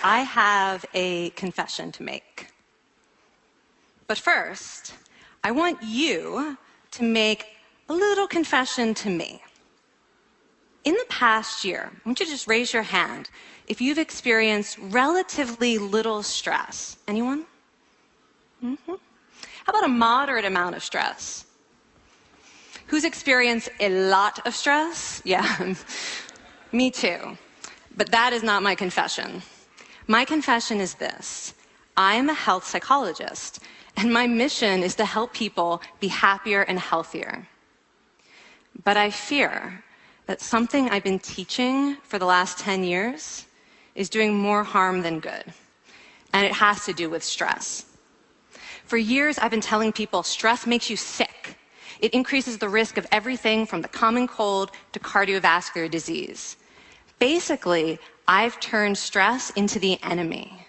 I have a confession to make. But first, I want you to make a little confession to me. In the past year, I want you to just raise your hand if you've experienced relatively little stress. Anyone? How about a moderate amount of stress? Who's experienced a lot of stress? Yeah, me too. But that is not my confession. My confession is this: I am a health psychologist, and my mission is to help people be happier and healthier. But I fear that something I've been teaching for the last 10 years is doing more harm than good, and it has to do with stress. For years, I've been telling people stress makes you sick. It increases the risk of everything from the common cold to cardiovascular disease. Basically, I've turned stress into the enemy.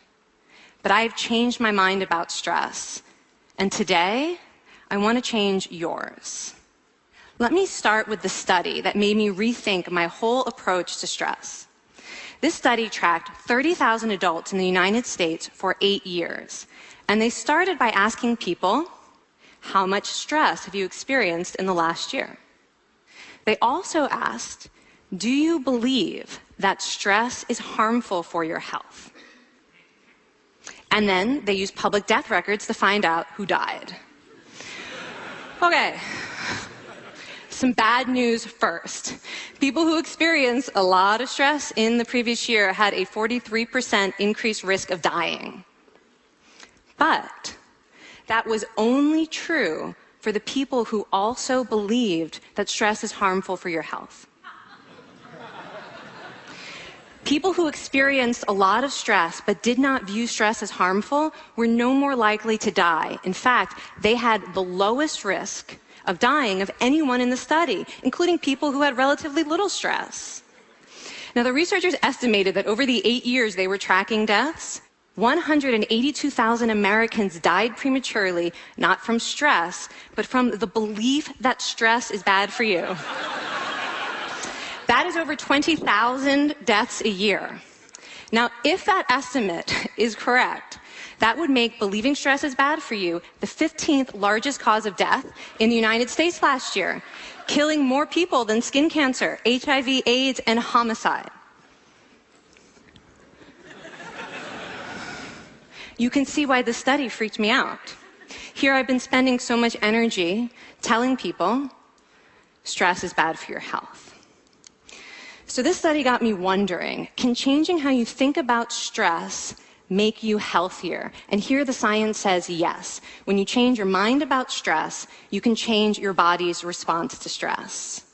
But I've changed my mind about stress. And today, I want to change yours. Let me start with the study that made me rethink my whole approach to stress. This study tracked 30,000 adults in the United States for 8 years. And they started by asking people, how much stress have you experienced in the last year? They also asked, do you believe that stress is harmful for your health? And then they used public death records to find out who died. Okay, some bad news first. People who experienced a lot of stress in the previous year had a 43% increased risk of dying. But that was only true for the people who also believed that stress is harmful for your health. People who experienced a lot of stress but did not view stress as harmful were no more likely to die. In fact, they had the lowest risk of dying of anyone in the study, including people who had relatively little stress. Now, the researchers estimated that over the 8 years they were tracking deaths, 182,000 Americans died prematurely, not from stress, but from the belief that stress is bad for you. That is over 20,000 deaths a year. Now, if that estimate is correct, that would make believing stress is bad for you the 15th largest cause of death in the United States last year, killing more people than skin cancer, HIV, AIDS, and homicide. You can see why this study freaked me out. Here I've been spending so much energy telling people stress is bad for your health. So this study got me wondering, can changing how you think about stress make you healthier? And here the science says yes. When you change your mind about stress, you can change your body's response to stress.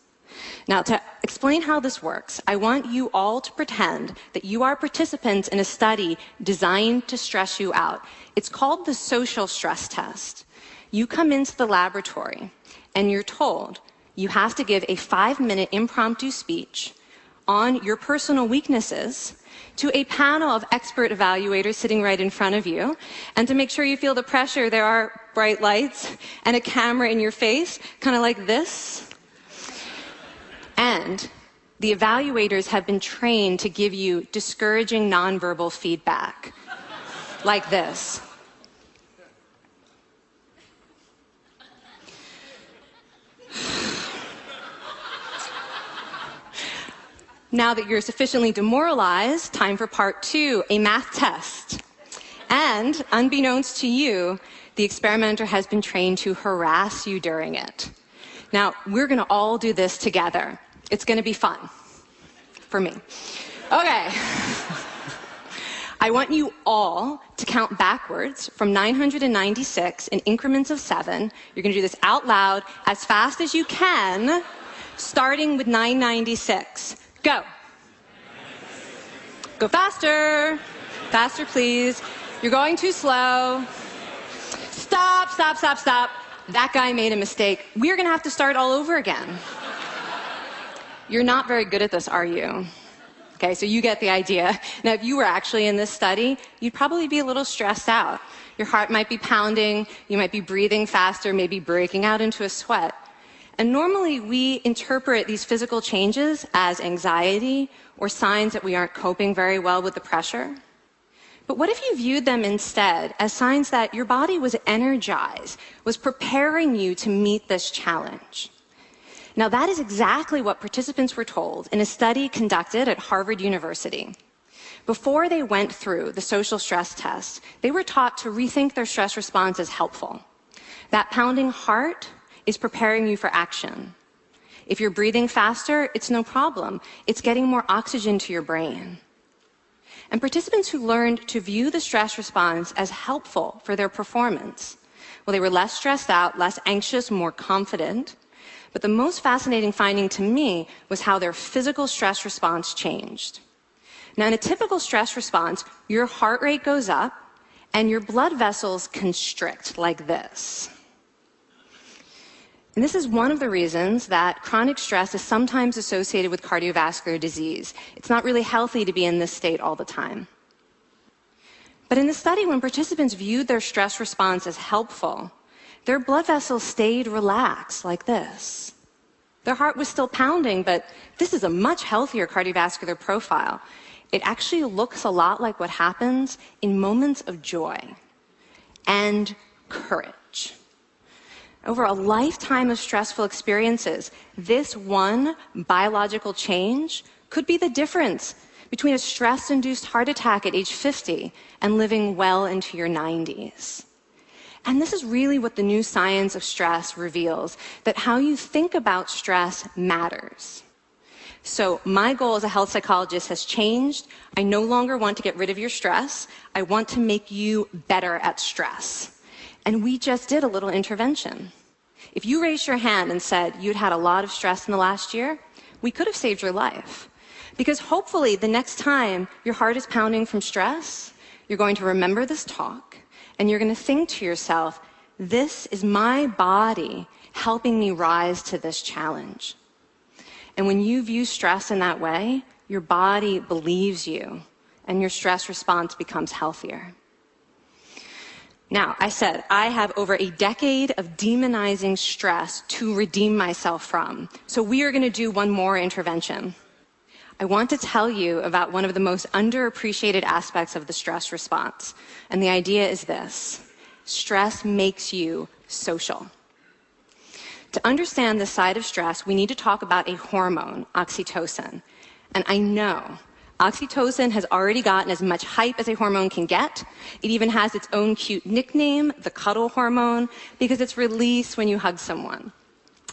Now, to explain how this works, I want you all to pretend that you are participants in a study designed to stress you out. It's called the social stress test. You come into the laboratory, and you're told you have to give a 5-minute impromptu speech on your personal weaknesses to a panel of expert evaluators sitting right in front of you. And to make sure you feel the pressure, there are bright lights and a camera in your face, kind of like this. And the evaluators have been trained to give you discouraging nonverbal feedback, like this. Now that you're sufficiently demoralized, time for part 2, a math test. And unbeknownst to you, the experimenter has been trained to harass you during it. Now, we're going to all do this together. It's going to be fun. For me. Okay. I want you all to count backwards from 996 in increments of 7. You're going to do this out loud as fast as you can, starting with 996. Go. Go faster. Faster, please. You're going too slow. Stop, stop, stop, stop. That guy made a mistake. We're going to have to start all over again. You're not very good at this, are you? Okay, so you get the idea. Now, if you were actually in this study, you'd probably be a little stressed out. Your heart might be pounding. You might be breathing faster, maybe breaking out into a sweat. And normally we interpret these physical changes as anxiety or signs that we aren't coping very well with the pressure. But what if you viewed them instead as signs that your body was energized, was preparing you to meet this challenge? Now, that is exactly what participants were told in a study conducted at Harvard University. Before they went through the social stress test, they were taught to rethink their stress response as helpful. That pounding heart is preparing you for action. If you're breathing faster, it's no problem. It's getting more oxygen to your brain. And participants who learned to view the stress response as helpful for their performance, well, they were less stressed out, less anxious, more confident. But the most fascinating finding to me was how their physical stress response changed. Now, in a typical stress response, your heart rate goes up and your blood vessels constrict like this. And this is one of the reasons that chronic stress is sometimes associated with cardiovascular disease. It's not really healthy to be in this state all the time. But in the study, when participants viewed their stress response as helpful, their blood vessels stayed relaxed like this. Their heart was still pounding, but this is a much healthier cardiovascular profile. It actually looks a lot like what happens in moments of joy and courage. Over a lifetime of stressful experiences, this one biological change could be the difference between a stress-induced heart attack at age 50 and living well into your 90s. And this is really what the new science of stress reveals, that how you think about stress matters. So my goal as a health psychologist has changed. I no longer want to get rid of your stress. I want to make you better at stress. And we just did a little intervention. If you raised your hand and said you'd had a lot of stress in the last year, we could have saved your life. Because hopefully the next time your heart is pounding from stress, you're going to remember this talk and you're going to think to yourself, this is my body helping me rise to this challenge. And when you view stress in that way, your body believes you and your stress response becomes healthier. Now, I said I have over a decade of demonizing stress to redeem myself from. So we are going to do one more intervention. I want to tell you about one of the most underappreciated aspects of the stress response. And the idea is this: stress makes you social. To understand this side of stress, we need to talk about a hormone, oxytocin. And I know oxytocin has already gotten as much hype as a hormone can get. It even has its own cute nickname, the cuddle hormone, because it's released when you hug someone.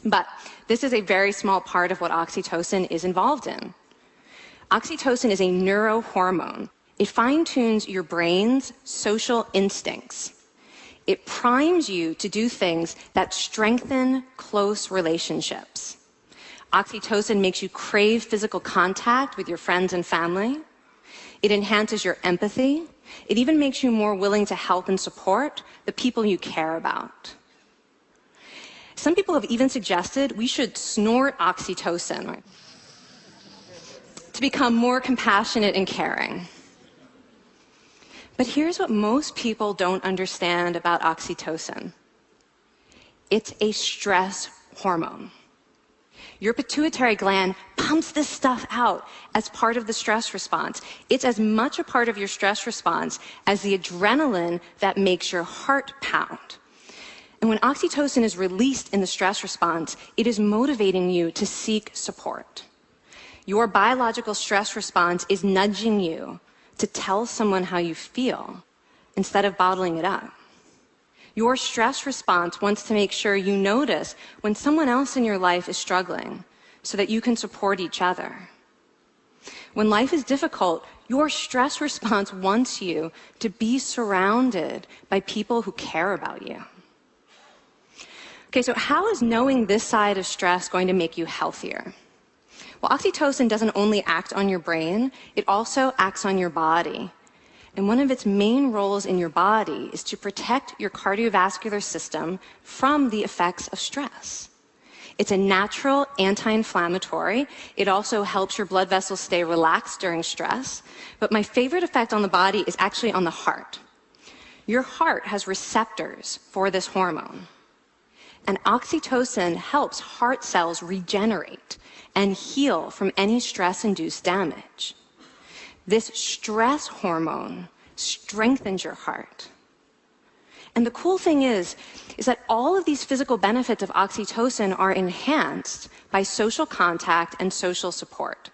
But this is a very small part of what oxytocin is involved in. Oxytocin is a neurohormone. It fine-tunes your brain's social instincts. It primes you to do things that strengthen close relationships. Oxytocin makes you crave physical contact with your friends and family. It enhances your empathy. It even makes you more willing to help and support the people you care about. Some people have even suggested we should snort oxytocin to become more compassionate and caring. But here's what most people don't understand about oxytocin. It's a stress hormone. Your pituitary gland pumps this stuff out as part of the stress response. It's as much a part of your stress response as the adrenaline that makes your heart pound. And when oxytocin is released in the stress response, it is motivating you to seek support. Your biological stress response is nudging you to tell someone how you feel instead of bottling it up. Your stress response wants to make sure you notice when someone else in your life is struggling so that you can support each other. When life is difficult, your stress response wants you to be surrounded by people who care about you. Okay, so how is knowing this side of stress going to make you healthier? Well, oxytocin doesn't only act on your brain, it also acts on your body. And one of its main roles in your body is to protect your cardiovascular system from the effects of stress. It's a natural anti-inflammatory. It also helps your blood vessels stay relaxed during stress. But my favorite effect on the body is actually on the heart. Your heart has receptors for this hormone. And oxytocin helps heart cells regenerate and heal from any stress-induced damage. This stress hormone strengthens your heart. And the cool thing is that all of these physical benefits of oxytocin are enhanced by social contact and social support.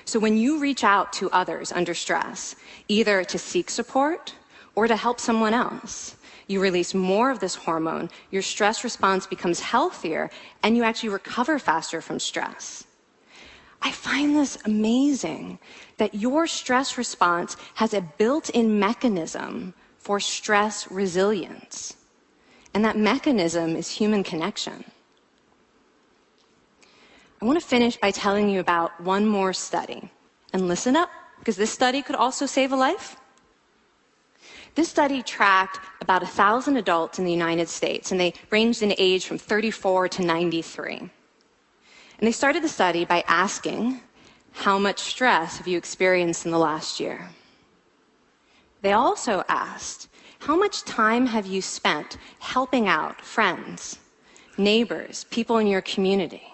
So when you reach out to others under stress, either to seek support or to help someone else, you release more of this hormone, your stress response becomes healthier, and you actually recover faster from stress. I find this amazing that your stress response has a built-in mechanism for stress resilience. And that mechanism is human connection. I want to finish by telling you about one more study. And listen up, because this study could also save a life. This study tracked about 1,000 adults in the United States, and they ranged in age from 34 to 93. And they started the study by asking, how much stress have you experienced in the last year? They also asked, how much time have you spent helping out friends, neighbors, people in your community?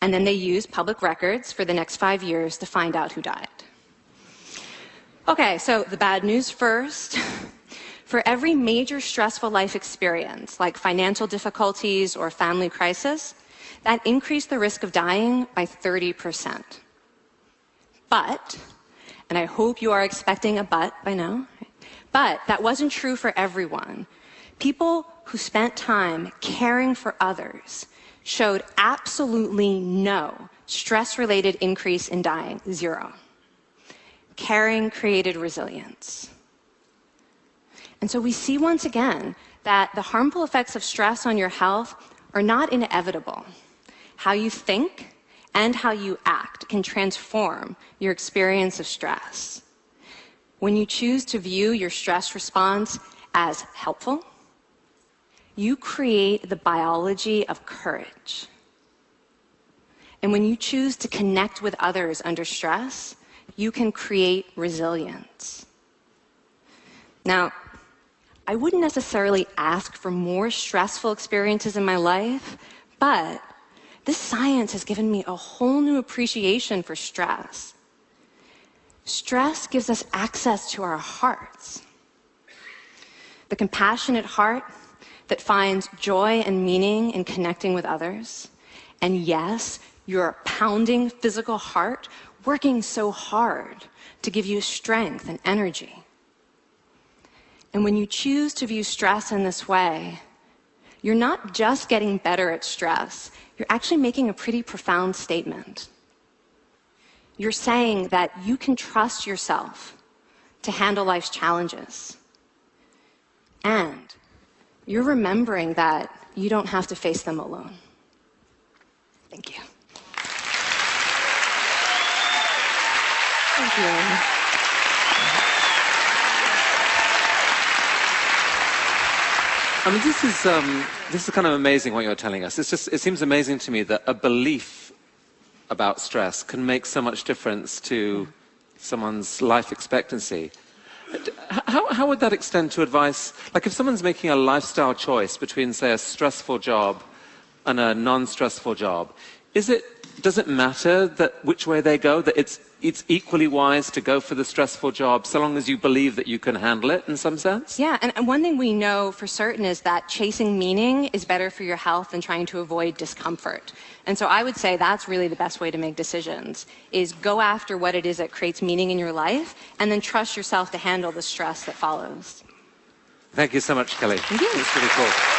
And then they used public records for the next 5 years to find out who died. Okay, so the bad news first. For every major stressful life experience, like financial difficulties or family crisis, that increased the risk of dying by 30%. But, and I hope you are expecting a but by now, but that wasn't true for everyone. People who spent time caring for others showed absolutely no stress-related increase in dying, 0. Caring created resilience. And so we see once again that the harmful effects of stress on your health are not inevitable. How you think and how you act can transform your experience of stress. When you choose to view your stress response as helpful, you create the biology of courage. And when you choose to connect with others under stress, you can create resilience. Now, I wouldn't necessarily ask for more stressful experiences in my life, but this science has given me a whole new appreciation for stress. Stress gives us access to our hearts. The compassionate heart that finds joy and meaning in connecting with others. And yes, your pounding physical heart working so hard to give you strength and energy. And when you choose to view stress in this way, you're not just getting better at stress, you're actually making a pretty profound statement. You're saying that you can trust yourself to handle life's challenges. And you're remembering that you don't have to face them alone. Thank you. Thank you. I mean, this is kind of amazing what you're telling us. It seems amazing to me that a belief about stress can make so much difference to someone's life expectancy. How would that extend to advice? Like if someone's making a lifestyle choice between, say, a stressful job and a non-stressful job, does it matter that which way they go, that it's equally wise to go for the stressful job so long as you believe that you can handle it in some sense? Yeah, and one thing we know for certain is that chasing meaning is better for your health than trying to avoid discomfort. And so I would say that's really the best way to make decisions, is go after what it is that creates meaning in your life and then trust yourself to handle the stress that follows. Thank you so much, Kelly. Thank you. It's really cool.